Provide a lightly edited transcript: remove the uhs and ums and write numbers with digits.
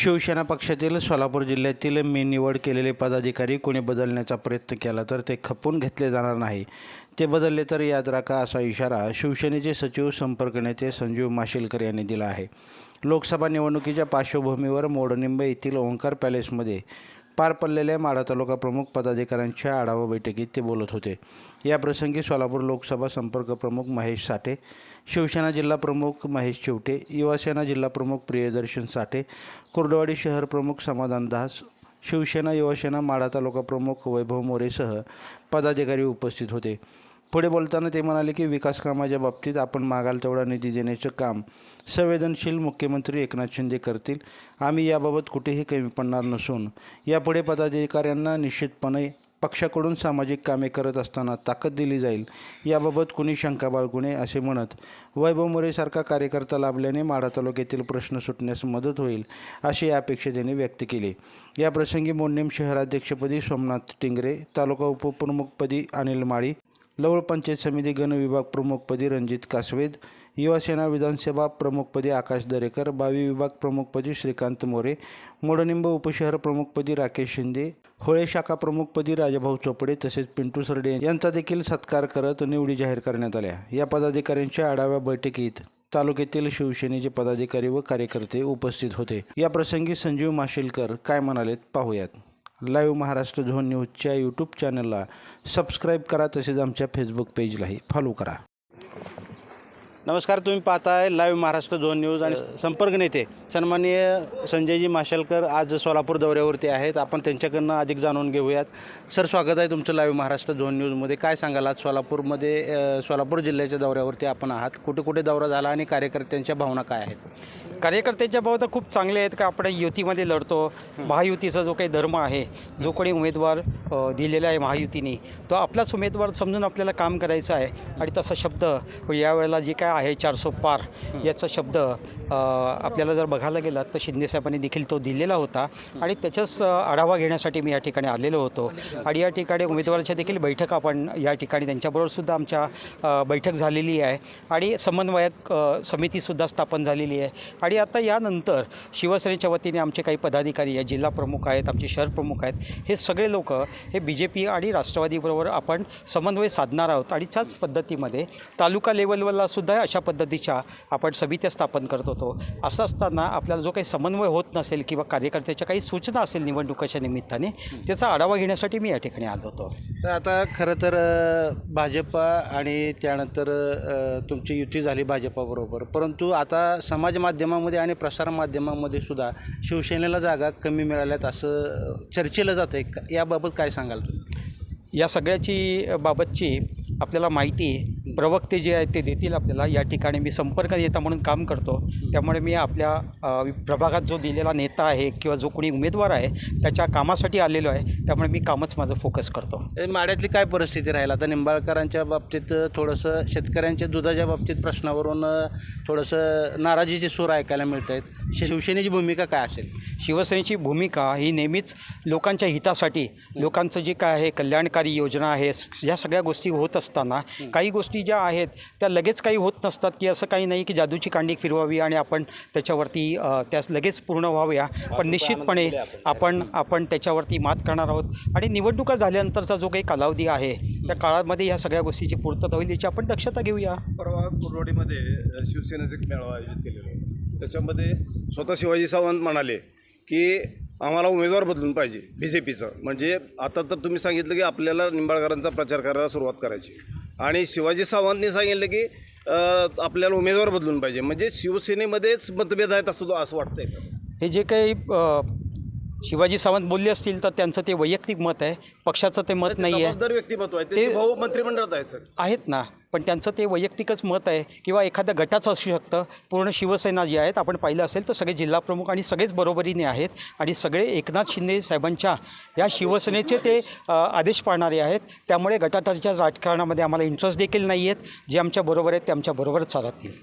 शिवसेना पक्षातील सोलापूर जिल्ह्यातील मी निवड केलेले पदाधिकारी कोणी बदलण्याचा प्रयत्न केला तर ते खपवून घेतले जाणार नाही. ते बदलले तर याद राखा, असा इशारा शिवसेनेचे सचिव संपर्क नेते संजीव माशिलकर यांनी दिला आहे. लोकसभा निवडणुकीच्या पार्श्वभूमीवर मोडनिंब येथील ओंकार पॅलेसमध्ये पार पडलेल्या माढा तालुका प्रमुख पदाधिकाऱ्यांच्या आढावा बैठकीत ते बोलत होते. याप्रसंगी सोलापूर लोकसभा संपर्क प्रमुख महेश साठे, शिवसेना जिल्हा प्रमुख महेश चिवटे, युवासेना जिल्हा प्रमुख प्रियदर्शन साठे, कुर्डवाडी शहर प्रमुख समाधान दास, शिवसेना युवासेना माढा तालुका प्रमुख वैभव मोरेसह पदाधिकारी उपस्थित होते. पुढे बोलताना ते म्हणाले की विकास कामाच्या बाबतीत आपण मागाल तेवढा निधी देण्याचं काम संवेदनशील मुख्यमंत्री एकनाथ शिंदे करतील. आम्ही याबाबत कुठेही कमी पडणार नसून यापुढे पदाधिकाऱ्यांना निश्चितपणे पक्षाकडून सामाजिक कामे करत असताना ताकद दिली जाईल, याबाबत कुणी शंका बाळगू नये, असे म्हणत वैभव मोरेसारखा कार्यकर्ता लाभल्याने माढा तालुक्यातील प्रश्न सुटण्यास मदत होईल, अशी अपेक्षा त्यांनी व्यक्त केली. याप्रसंगी मोडणीम शहराध्यक्षपदी सोमनाथ टिंगरे, तालुका उपप्रमुखपदी अनिल माळी, लवळ पंचायत समिती गण विभाग प्रमुखपदी रणजित कासवेद, युवासेना विधानसभा प्रमुखपदी आकाश दरेकर, बावी विभाग प्रमुखपदी श्रीकांत मोरे, मोडनिंब उपशहर प्रमुखपदी राकेश शिंदे, होळे शाखा प्रमुखपदी राजाभाऊ चोपडे तसेच पिंटू सरडे यांचा देखील सत्कार करत निवडी जाहीर करण्यात आल्या. या पदाधिकाऱ्यांच्या आढावा बैठकीत तालुक्यातील शिवसेनेचे पदाधिकारी व कार्यकर्ते उपस्थित होते. या प्रसंगी संजीव माशिलकर काय म्हणालेत पाहूयात. लाईव्ह महाराष्ट्र झोन न्यूजच्या यूट्यूब चॅनलला सबस्क्राईब करा, तसेच आमच्या फेसबुक पेजलाही फॉलो करा. नमस्कार, तुम्ही पाहताय लाईव्ह महाराष्ट्र झोन न्यूज आणि संपर्क नेते सन्माननीय संजयजी माशेलकर आज सोलापूर दौऱ्यावरती आहेत. आपण त्यांच्याकडनं अधिक जाणून घेऊयात. सर, स्वागत आहे तुमचं लाईव्ह महाराष्ट्र झोन न्यूजमध्ये. काय सांगाल, आज सोलापूर जिल्ह्याच्या दौऱ्यावरती आपण आहात, कुठे कुठे दौरा झाला आणि कार्यकर्त्यांच्या भावना काय आहेत? कार्यकर्त्यांच्या भावना खूप चांगले आहेत का आपण युतीमध्ये लढतो. महायुतीचा जो काही धर्म आहे, जो कोणी उमेदवार दिलेला आहे महायुतीने, तो आपलाच उमेदवार समजून आपल्याला काम करायचं आहे. आणि तसा शब्द यावेळेला जे काय आहे 400 पार याचा शब्द आपल्याला जर बघायला गेला तर शिंदेसाहेबांनी देखील तो दिलेला होता. आणि त्याचाच आढावा घेण्यासाठी मी या ठिकाणी आलेलो होतो. आणि या ठिकाणी उमेदवाराच्या देखील बैठक आपण या ठिकाणी त्यांच्याबरोबरसुद्धा आमच्या बैठक झालेली आहे. आणि समन्वयक समितीसुद्धा स्थापन झालेली आहे. आणि आता यानंतर शिवसेनेच्या वतीने आमचे काही पदाधिकारी आहेत, जिल्हा प्रमुख आहेत, आमचे शहर प्रमुख आहेत, हे सगळे लोक हे BJP आणि राष्ट्रवादीबरोबर आपण समन्वय साधणार आहोत. आणि त्याच पद्धतीमध्ये तालुका लेवलवरला सुद्धा अशा पद्धतीच्या आपण समित्या स्थापन करत होतो. असं असताना आपल्याला जो काही समन्वय होत नसेल किंवा कार्यकर्त्याच्या काही सूचना असेल निवडणुकीच्या निमित्ताने, त्याचा आढावा घेण्यासाठी मी या ठिकाणी आलो होतो. तर आता खरं तर भाजप आणि त्यानंतर तुमची युती झाली भाजपाबरोबर, परंतु आता समाज माध्यमामध्ये आणि प्रसार माध्यमामध्ये सुद्धा शिवसेनेला जागा कमी मिळाल्यात असं चर्चेलं जातं आहे. याबाबत काय सांगाल तुम्ही? या सगळ्याची बाबतची आपल्याला माहिती प्रवक्ते जे आहेत ते देतील आपल्याला. या ठिकाणी मी संपर्क नेता म्हणून काम करतो, त्यामुळे मी आपल्या प्रभागात जो दिलेला नेता आहे किंवा जो कोणी उमेदवार आहे त्याच्या कामासाठी आलेलो आहे. त्यामुळे मी कामच माझं फोकस करतो. माढ्यातली काय परिस्थिती राहील आता? निंबाळकरांच्या बाबतीत थोडंसं शेतकऱ्यांच्या दुधाच्या बाबतीत प्रश्नावरून थोडंसं नाराजीचे सूर ऐकायला मिळत आहेत. शिवसेनेची भूमिका काय असेल? शिवसेनेची भूमिका ही नेहमीच लोकांच्या हितासाठी, लोकांचं जे काय आहे कल्याणकारी योजना आहे, या सगळ्या गोष्टी होत असताना काही गोष्टी ज्या आहेत त्या लगेच काही होत नसतात, की असं काही नाही की जादूची कांडी फिरवावी आणि आपण त्याच्यावरती त्यास लगेच पूर्ण व्हाव्या. पण निश्चितपणे आपण त्याच्यावरती मात करणार आहोत. आणि निवडणुका झाल्यानंतरचा जो काही कालावधी आहे त्या काळामध्ये ह्या सगळ्या गोष्टीची पूर्तता होईल याची आपण दक्षता घेऊया. परवा कुर्डवाडीमध्ये शिवसेनेचा एक मेळावा आयोजित केलेला होता. त्याच्यामध्ये स्वतः शिवाजी सावंत म्हणाले की आम्हाला उमेदवार बदलून पाहिजे BJPचं. म्हणजे आता तर तुम्ही सांगितलं की आपल्याला निंबाळकरांचा प्रचार करायला सुरुवात करायची, आणि शिवाजी सावंतने सांगितलं की आपल्याला उमेदवार बदलून पाहिजे. म्हणजे शिवसेनेमध्येच मतभेद आहेत असं वाटतंय का? हे जे काही शिवाजी सावंत बोलले असतील तर त्यांचं ते वैयक्तिक मत आहे, पक्षाचं ते मत नाही आहे. जबाबदार व्यक्तिमत्व आहे ते, भाऊ मंत्रिमंडळात आहेत ना, पण त्यांचं ते वैयक्तिकच मत आहे किंवा एखाद्या गटाचं असू शकतं. पूर्ण शिवसेना जी आहेत आपण पाहिलं असेल तर सगळे जिल्हा प्रमुख आणि सगळेच बरोबरीने आहेत. आणि सगळे एकनाथ शिंदे साहेबांच्या या शिवसेनेचे ते आदेश पाळणारे आहेत. त्यामुळे गटाच्या राजकारणामध्ये आम्हाला इंटरेस्ट देखील नाही आहेत. जे आमच्या बरोबर आहेत ते आमच्या बरोबरच चालतील.